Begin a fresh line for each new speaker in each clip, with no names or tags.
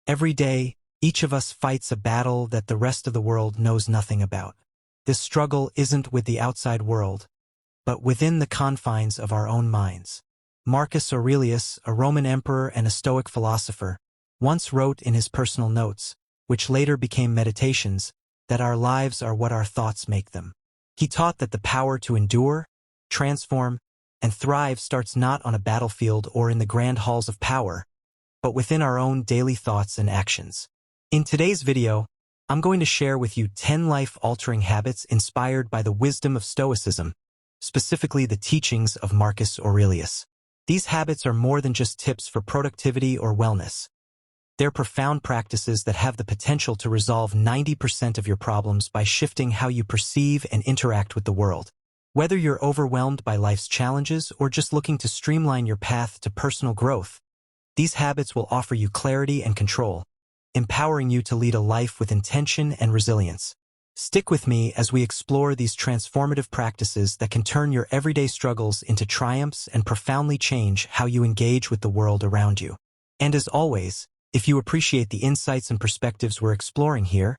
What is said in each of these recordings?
Every day, each of us fights a battle that the rest of the world knows nothing about. This struggle isn't with the outside world, but within the confines of our own minds. Marcus Aurelius, a Roman emperor and a Stoic philosopher, once wrote in his personal notes, which later became meditations, that our lives are what our thoughts make them. He taught that the power to endure, transform, and thrive starts not on a battlefield or in the grand halls of power, but within our own daily thoughts and actions. In today's video, I'm going to share with you 10 life-altering habits inspired by the wisdom of Stoicism, specifically the teachings of Marcus Aurelius. These habits are more than just tips for productivity or wellness. They're profound practices that have the potential to resolve 90% of your problems by shifting how you perceive and interact with the world. Whether you're overwhelmed by life's challenges or just looking to streamline your path to personal growth, these habits will offer you clarity and control, empowering you to lead a life with intention and resilience. Stick with me as we explore these transformative practices that can turn your everyday struggles into triumphs and profoundly change how you engage with the world around you. And as always, if you appreciate the insights and perspectives we're exploring here,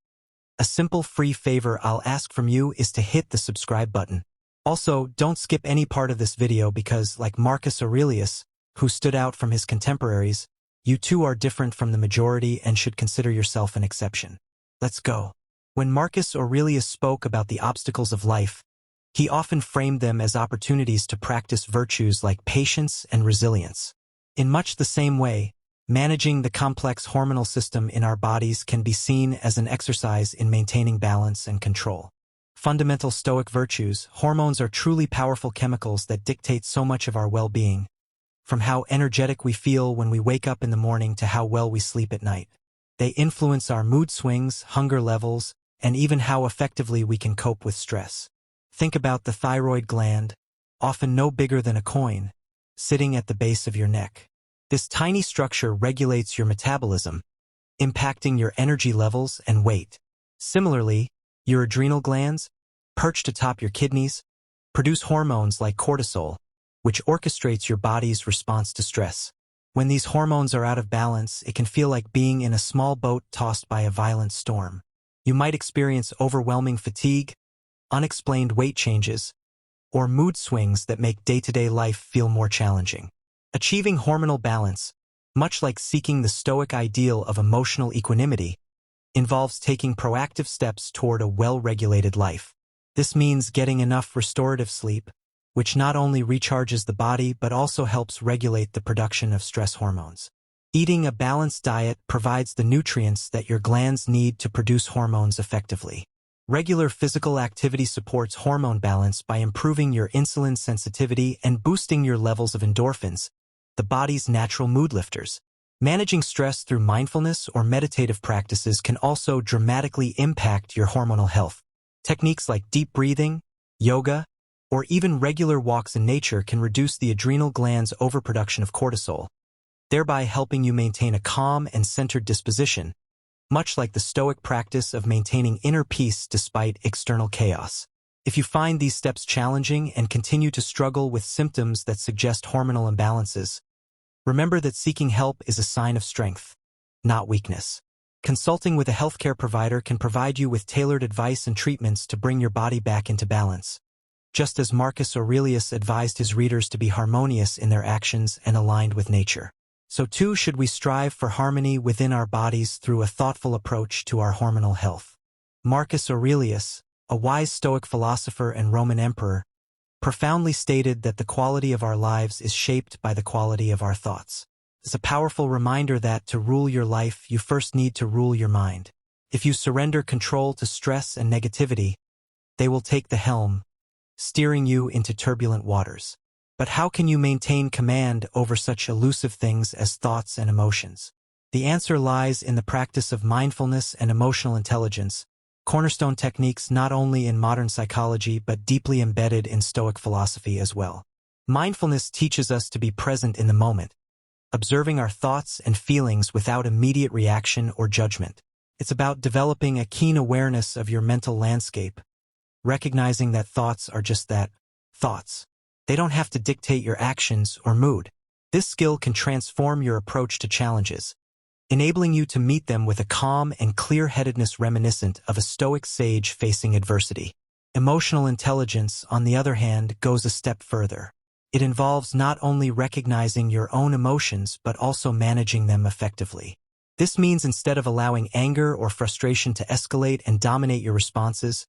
a simple free favor I'll ask from you is to hit the subscribe button. Also, don't skip any part of this video because, like Marcus Aurelius, who stood out from his contemporaries, you too are different from the majority and should consider yourself an exception. Let's go. When Marcus Aurelius spoke about the obstacles of life, he often framed them as opportunities to practice virtues like patience and resilience. In much the same way, managing the complex hormonal system in our bodies can be seen as an exercise in maintaining balance and control. Fundamental Stoic virtues, hormones are truly powerful chemicals that dictate so much of our well-being, from how energetic we feel when we wake up in the morning to how well we sleep at night. They influence our mood swings, hunger levels, and even how effectively we can cope with stress. Think about the thyroid gland, often no bigger than a coin, sitting at the base of your neck. This tiny structure regulates your metabolism, impacting your energy levels and weight. Similarly, your adrenal glands, perched atop your kidneys, produce hormones like cortisol, which orchestrates your body's response to stress. When these hormones are out of balance, it can feel like being in a small boat tossed by a violent storm. You might experience overwhelming fatigue, unexplained weight changes, or mood swings that make day-to-day life feel more challenging. Achieving hormonal balance, much like seeking the Stoic ideal of emotional equanimity, involves taking proactive steps toward a well-regulated life. This means getting enough restorative sleep, which not only recharges the body but also helps regulate the production of stress hormones. Eating a balanced diet provides the nutrients that your glands need to produce hormones effectively. Regular physical activity supports hormone balance by improving your insulin sensitivity and boosting your levels of endorphins, the body's natural mood lifters. Managing stress through mindfulness or meditative practices can also dramatically impact your hormonal health. Techniques like deep breathing, yoga, or even regular walks in nature can reduce the adrenal gland's overproduction of cortisol, thereby helping you maintain a calm and centered disposition, much like the Stoic practice of maintaining inner peace despite external chaos. If you find these steps challenging and continue to struggle with symptoms that suggest hormonal imbalances, remember that seeking help is a sign of strength, not weakness. Consulting with a healthcare provider can provide you with tailored advice and treatments to bring your body back into balance, just as Marcus Aurelius advised his readers to be harmonious in their actions and aligned with nature. So too should we strive for harmony within our bodies through a thoughtful approach to our hormonal health. Marcus Aurelius, a wise Stoic philosopher and Roman emperor, profoundly stated that the quality of our lives is shaped by the quality of our thoughts. It's a powerful reminder that to rule your life, you first need to rule your mind. If you surrender control to stress and negativity, they will take the helm, steering you into turbulent waters. But how can you maintain command over such elusive things as thoughts and emotions? The answer lies in the practice of mindfulness and emotional intelligence, cornerstone techniques not only in modern psychology but deeply embedded in Stoic philosophy as well. Mindfulness teaches us to be present in the moment, observing our thoughts and feelings without immediate reaction or judgment. It's about developing a keen awareness of your mental landscape, recognizing that thoughts are just that, thoughts. They don't have to dictate your actions or mood. This skill can transform your approach to challenges, enabling you to meet them with a calm and clear-headedness reminiscent of a Stoic sage facing adversity. Emotional intelligence, on the other hand, goes a step further. It involves not only recognizing your own emotions but also managing them effectively. This means instead of allowing anger or frustration to escalate and dominate your responses,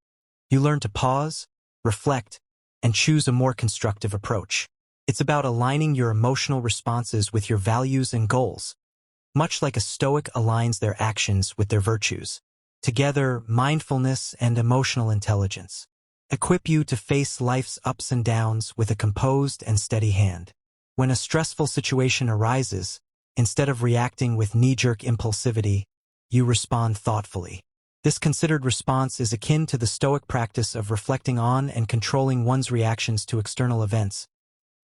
you learn to pause, reflect, and choose a more constructive approach. It's about aligning your emotional responses with your values and goals, much like a Stoic aligns their actions with their virtues. Together, mindfulness and emotional intelligence equip you to face life's ups and downs with a composed and steady hand. When a stressful situation arises, instead of reacting with knee-jerk impulsivity, you respond thoughtfully. This considered response is akin to the Stoic practice of reflecting on and controlling one's reactions to external events,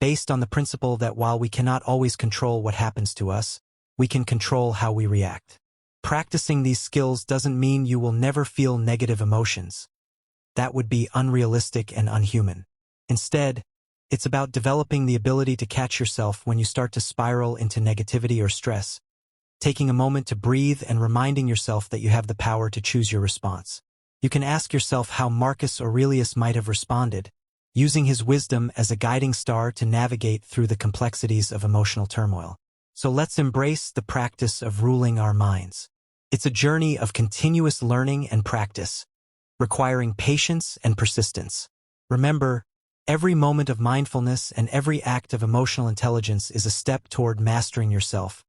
based on the principle that while we cannot always control what happens to us, we can control how we react. Practicing these skills doesn't mean you will never feel negative emotions. That would be unrealistic and unhuman. Instead, it's about developing the ability to catch yourself when you start to spiral into negativity or stress, taking a moment to breathe and reminding yourself that you have the power to choose your response. You can ask yourself how Marcus Aurelius might have responded, using his wisdom as a guiding star to navigate through the complexities of emotional turmoil. So let's embrace the practice of ruling our minds. It's a journey of continuous learning and practice, requiring patience and persistence. Remember, every moment of mindfulness and every act of emotional intelligence is a step toward mastering yourself,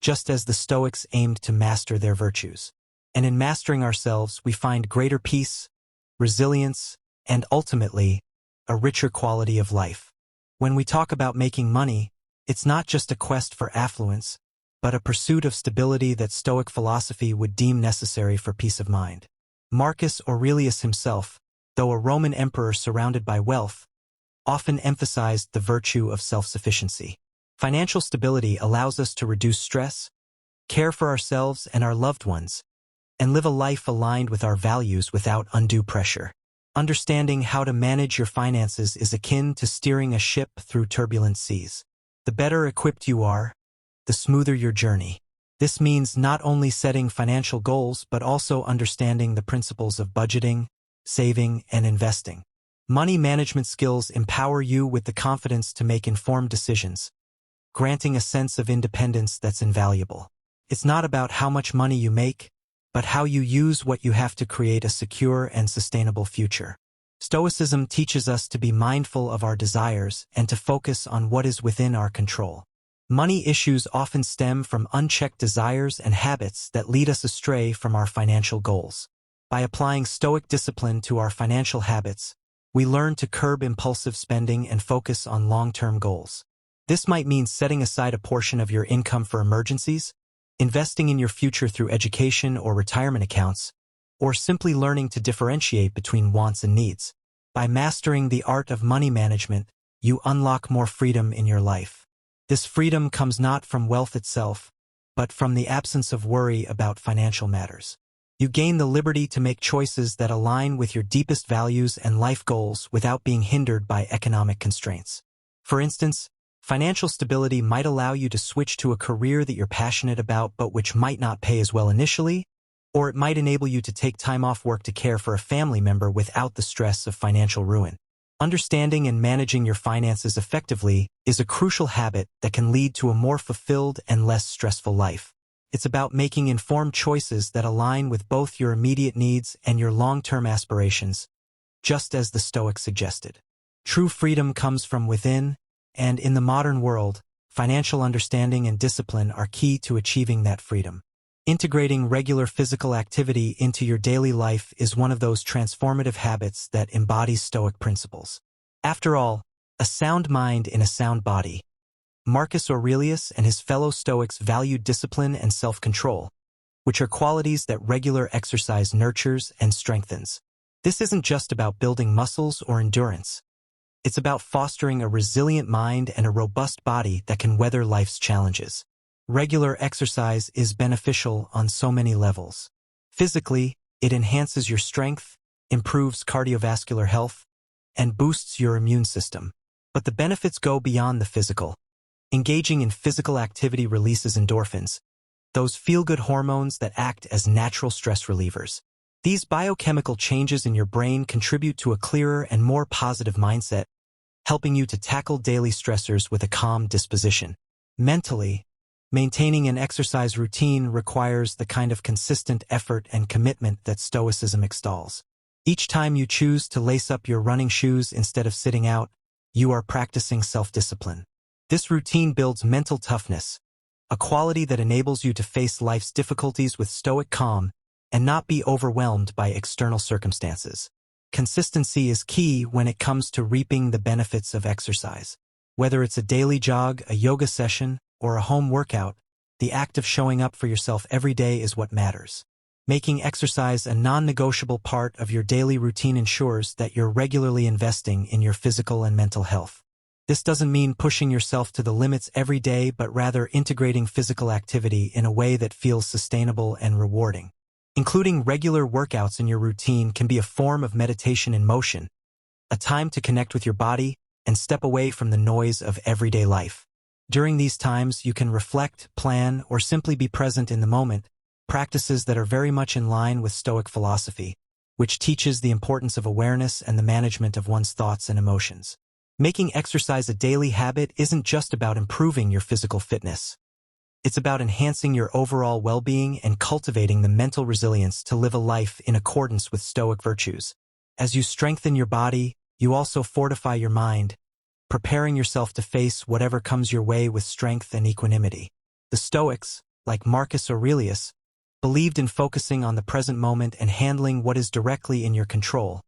just as the Stoics aimed to master their virtues. And in mastering ourselves, we find greater peace, resilience, and ultimately, a richer quality of life. When we talk about making money, it's not just a quest for affluence, but a pursuit of stability that Stoic philosophy would deem necessary for peace of mind. Marcus Aurelius himself, though a Roman emperor surrounded by wealth, often emphasized the virtue of self-sufficiency. Financial stability allows us to reduce stress, care for ourselves and our loved ones, and live a life aligned with our values without undue pressure. Understanding how to manage your finances is akin to steering a ship through turbulent seas. The better equipped you are, the smoother your journey. This means not only setting financial goals but also understanding the principles of budgeting, saving, and investing. Money management skills empower you with the confidence to make informed decisions, granting a sense of independence that's invaluable. It's not about how much money you make, but how you use what you have to create a secure and sustainable future. Stoicism teaches us to be mindful of our desires and to focus on what is within our control. Money issues often stem from unchecked desires and habits that lead us astray from our financial goals. By applying Stoic discipline to our financial habits, we learn to curb impulsive spending and focus on long-term goals. This might mean setting aside a portion of your income for emergencies, investing in your future through education or retirement accounts, or simply learning to differentiate between wants and needs. By mastering the art of money management, you unlock more freedom in your life. This freedom comes not from wealth itself, but from the absence of worry about financial matters. You gain the liberty to make choices that align with your deepest values and life goals without being hindered by economic constraints. For instance, financial stability might allow you to switch to a career that you're passionate about but which might not pay as well initially, or it might enable you to take time off work to care for a family member without the stress of financial ruin. Understanding and managing your finances effectively is a crucial habit that can lead to a more fulfilled and less stressful life. It's about making informed choices that align with both your immediate needs and your long-term aspirations, just as the Stoics suggested. True freedom comes from within, and in the modern world, financial understanding and discipline are key to achieving that freedom. Integrating regular physical activity into your daily life is one of those transformative habits that embodies Stoic principles. After all, a sound mind in a sound body. Marcus Aurelius and his fellow Stoics valued discipline and self-control, which are qualities that regular exercise nurtures and strengthens. This isn't just about building muscles or endurance. It's about fostering a resilient mind and a robust body that can weather life's challenges. Regular exercise is beneficial on so many levels. Physically, it enhances your strength, improves cardiovascular health, and boosts your immune system. But the benefits go beyond the physical. Engaging in physical activity releases endorphins, those feel-good hormones that act as natural stress relievers. These biochemical changes in your brain contribute to a clearer and more positive mindset, helping you to tackle daily stressors with a calm disposition. Mentally, maintaining an exercise routine requires the kind of consistent effort and commitment that Stoicism extols. Each time you choose to lace up your running shoes instead of sitting out, you are practicing self-discipline. This routine builds mental toughness, a quality that enables you to face life's difficulties with stoic calm and not be overwhelmed by external circumstances. Consistency is key when it comes to reaping the benefits of exercise. Whether it's a daily jog, a yoga session, or a home workout, the act of showing up for yourself every day is what matters. Making exercise a non-negotiable part of your daily routine ensures that you're regularly investing in your physical and mental health. This doesn't mean pushing yourself to the limits every day, but rather integrating physical activity in a way that feels sustainable and rewarding. Including regular workouts in your routine can be a form of meditation in motion, a time to connect with your body and step away from the noise of everyday life. During these times, you can reflect, plan, or simply be present in the moment, practices that are very much in line with Stoic philosophy, which teaches the importance of awareness and the management of one's thoughts and emotions. Making exercise a daily habit isn't just about improving your physical fitness. It's about enhancing your overall well-being and cultivating the mental resilience to live a life in accordance with Stoic virtues. As you strengthen your body, you also fortify your mind, preparing yourself to face whatever comes your way with strength and equanimity. The Stoics, like Marcus Aurelius, believed in focusing on the present moment and handling what is directly in your control,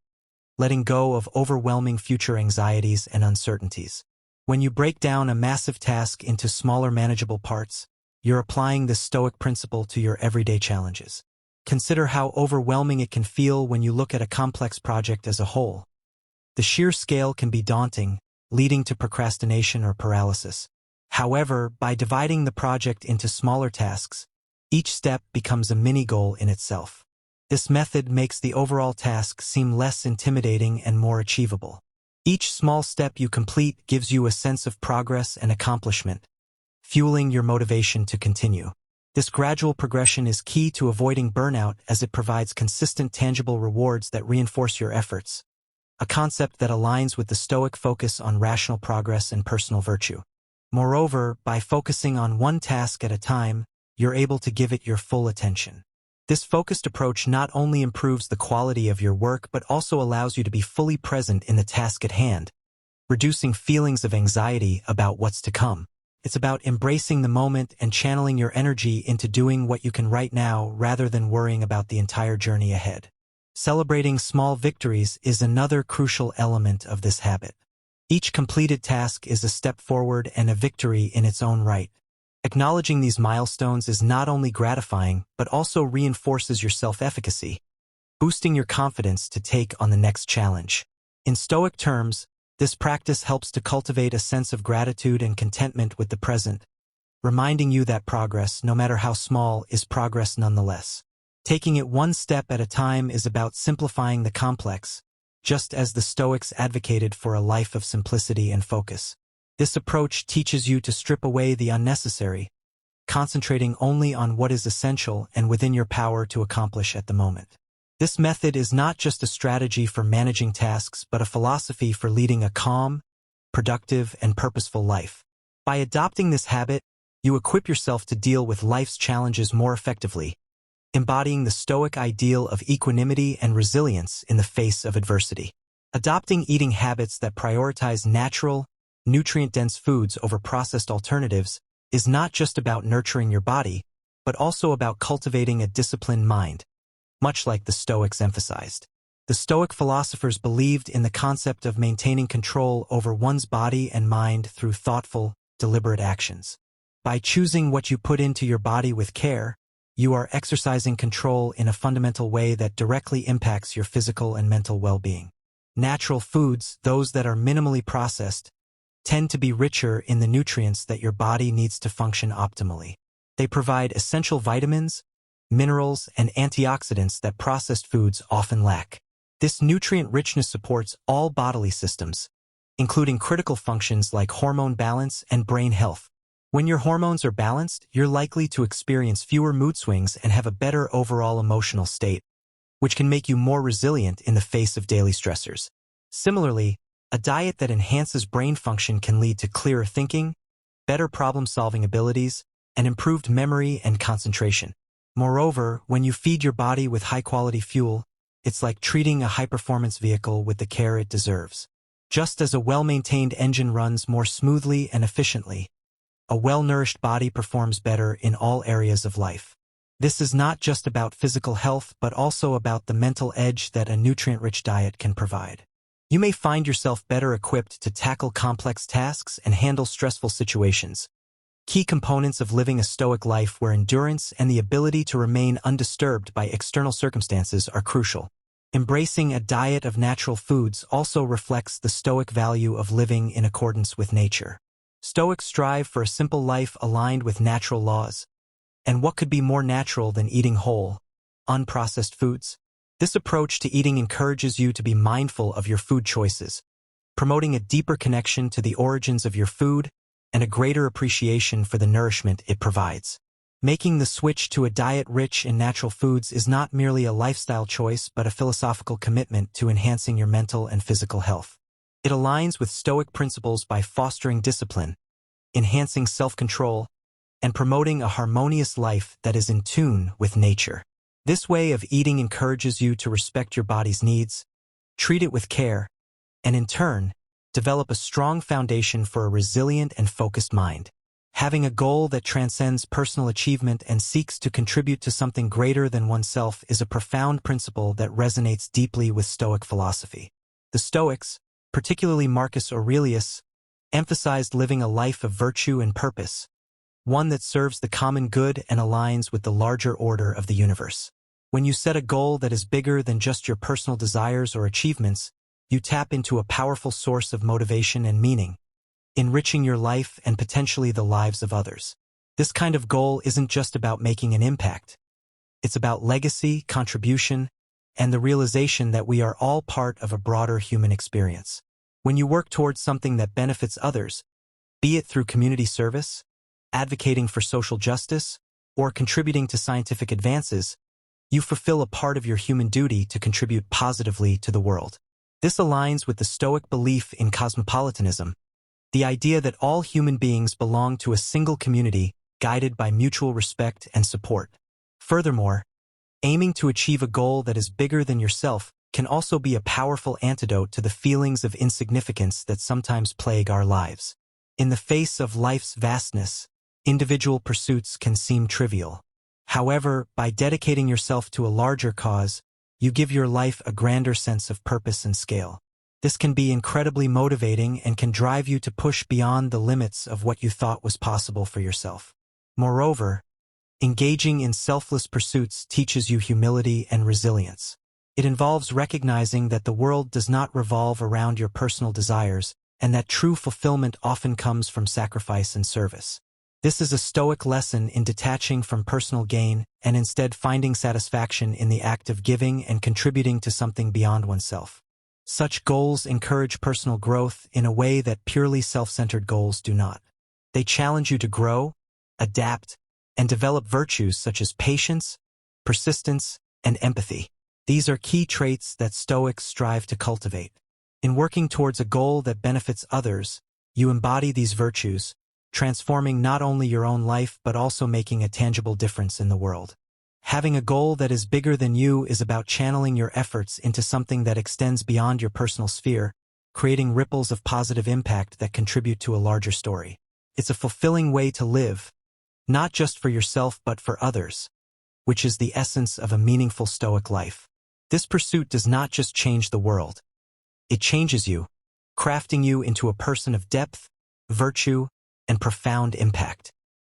letting go of overwhelming future anxieties and uncertainties. When you break down a massive task into smaller manageable parts, you're applying this Stoic principle to your everyday challenges. Consider how overwhelming it can feel when you look at a complex project as a whole. The sheer scale can be daunting, leading to procrastination or paralysis. However, by dividing the project into smaller tasks, each step becomes a mini-goal in itself. This method makes the overall task seem less intimidating and more achievable. Each small step you complete gives you a sense of progress and accomplishment, fueling your motivation to continue. This gradual progression is key to avoiding burnout as it provides consistent tangible rewards that reinforce your efforts, a concept that aligns with the Stoic focus on rational progress and personal virtue. Moreover, by focusing on one task at a time, you're able to give it your full attention. This focused approach not only improves the quality of your work but also allows you to be fully present in the task at hand, reducing feelings of anxiety about what's to come. It's about embracing the moment and channeling your energy into doing what you can right now rather than worrying about the entire journey ahead. Celebrating small victories is another crucial element of this habit. Each completed task is a step forward and a victory in its own right. Acknowledging these milestones is not only gratifying but also reinforces your self-efficacy, boosting your confidence to take on the next challenge. In Stoic terms, this practice helps to cultivate a sense of gratitude and contentment with the present, reminding you that progress, no matter how small, is progress nonetheless. Taking it one step at a time is about simplifying the complex, just as the Stoics advocated for a life of simplicity and focus. This approach teaches you to strip away the unnecessary, concentrating only on what is essential and within your power to accomplish at the moment. This method is not just a strategy for managing tasks but a philosophy for leading a calm, productive, and purposeful life. By adopting this habit, you equip yourself to deal with life's challenges more effectively, embodying the Stoic ideal of equanimity and resilience in the face of adversity. Adopting eating habits that prioritize natural, nutrient-dense foods over processed alternatives is not just about nurturing your body, but also about cultivating a disciplined mind, much like the Stoics emphasized. The Stoic philosophers believed in the concept of maintaining control over one's body and mind through thoughtful, deliberate actions. By choosing what you put into your body with care, you are exercising control in a fundamental way that directly impacts your physical and mental well-being. Natural foods, those that are minimally processed, tend to be richer in the nutrients that your body needs to function optimally. They provide essential vitamins, minerals, and antioxidants that processed foods often lack. This nutrient richness supports all bodily systems, including critical functions like hormone balance and brain health. When your hormones are balanced, you're likely to experience fewer mood swings and have a better overall emotional state, which can make you more resilient in the face of daily stressors. Similarly, a diet that enhances brain function can lead to clearer thinking, better problem-solving abilities, and improved memory and concentration. Moreover, when you feed your body with high-quality fuel, it's like treating a high-performance vehicle with the care it deserves. Just as a well-maintained engine runs more smoothly and efficiently, a well-nourished body performs better in all areas of life. This is not just about physical health, but also about the mental edge that a nutrient-rich diet can provide. You may find yourself better equipped to tackle complex tasks and handle stressful situations. Key components of living a stoic life where endurance and the ability to remain undisturbed by external circumstances are crucial. Embracing a diet of natural foods also reflects the stoic value of living in accordance with nature. Stoics strive for a simple life aligned with natural laws. And what could be more natural than eating whole, unprocessed foods? This approach to eating encourages you to be mindful of your food choices, promoting a deeper connection to the origins of your food and a greater appreciation for the nourishment it provides. Making the switch to a diet rich in natural foods is not merely a lifestyle choice but a philosophical commitment to enhancing your mental and physical health. It aligns with Stoic principles by fostering discipline, enhancing self-control, and promoting a harmonious life that is in tune with nature. This way of eating encourages you to respect your body's needs, treat it with care, and in turn, develop a strong foundation for a resilient and focused mind. Having a goal that transcends personal achievement and seeks to contribute to something greater than oneself is a profound principle that resonates deeply with Stoic philosophy. The Stoics, particularly Marcus Aurelius, emphasized living a life of virtue and purpose, one that serves the common good and aligns with the larger order of the universe. When you set a goal that is bigger than just your personal desires or achievements, you tap into a powerful source of motivation and meaning, enriching your life and potentially the lives of others. This kind of goal isn't just about making an impact. It's about legacy, contribution, and the realization that we are all part of a broader human experience. When you work towards something that benefits others, be it through community service, advocating for social justice, or contributing to scientific advances, you fulfill a part of your human duty to contribute positively to the world. This aligns with the Stoic belief in cosmopolitanism, the idea that all human beings belong to a single community guided by mutual respect and support. Furthermore, aiming to achieve a goal that is bigger than yourself can also be a powerful antidote to the feelings of insignificance that sometimes plague our lives. In the face of life's vastness, individual pursuits can seem trivial. However, by dedicating yourself to a larger cause, you give your life a grander sense of purpose and scale. This can be incredibly motivating and can drive you to push beyond the limits of what you thought was possible for yourself. Moreover, engaging in selfless pursuits teaches you humility and resilience. It involves recognizing that the world does not revolve around your personal desires, and that true fulfillment often comes from sacrifice and service. This is a Stoic lesson in detaching from personal gain and instead finding satisfaction in the act of giving and contributing to something beyond oneself. Such goals encourage personal growth in a way that purely self-centered goals do not. They challenge you to grow, adapt, and develop virtues such as patience, persistence, and empathy. These are key traits that Stoics strive to cultivate. In working towards a goal that benefits others, you embody these virtues, transforming not only your own life but also making a tangible difference in the world. Having a goal that is bigger than you is about channeling your efforts into something that extends beyond your personal sphere, creating ripples of positive impact that contribute to a larger story. It's a fulfilling way to live, not just for yourself but for others, which is the essence of a meaningful Stoic life. This pursuit does not just change the world. It changes you, crafting you into a person of depth, virtue, and profound impact.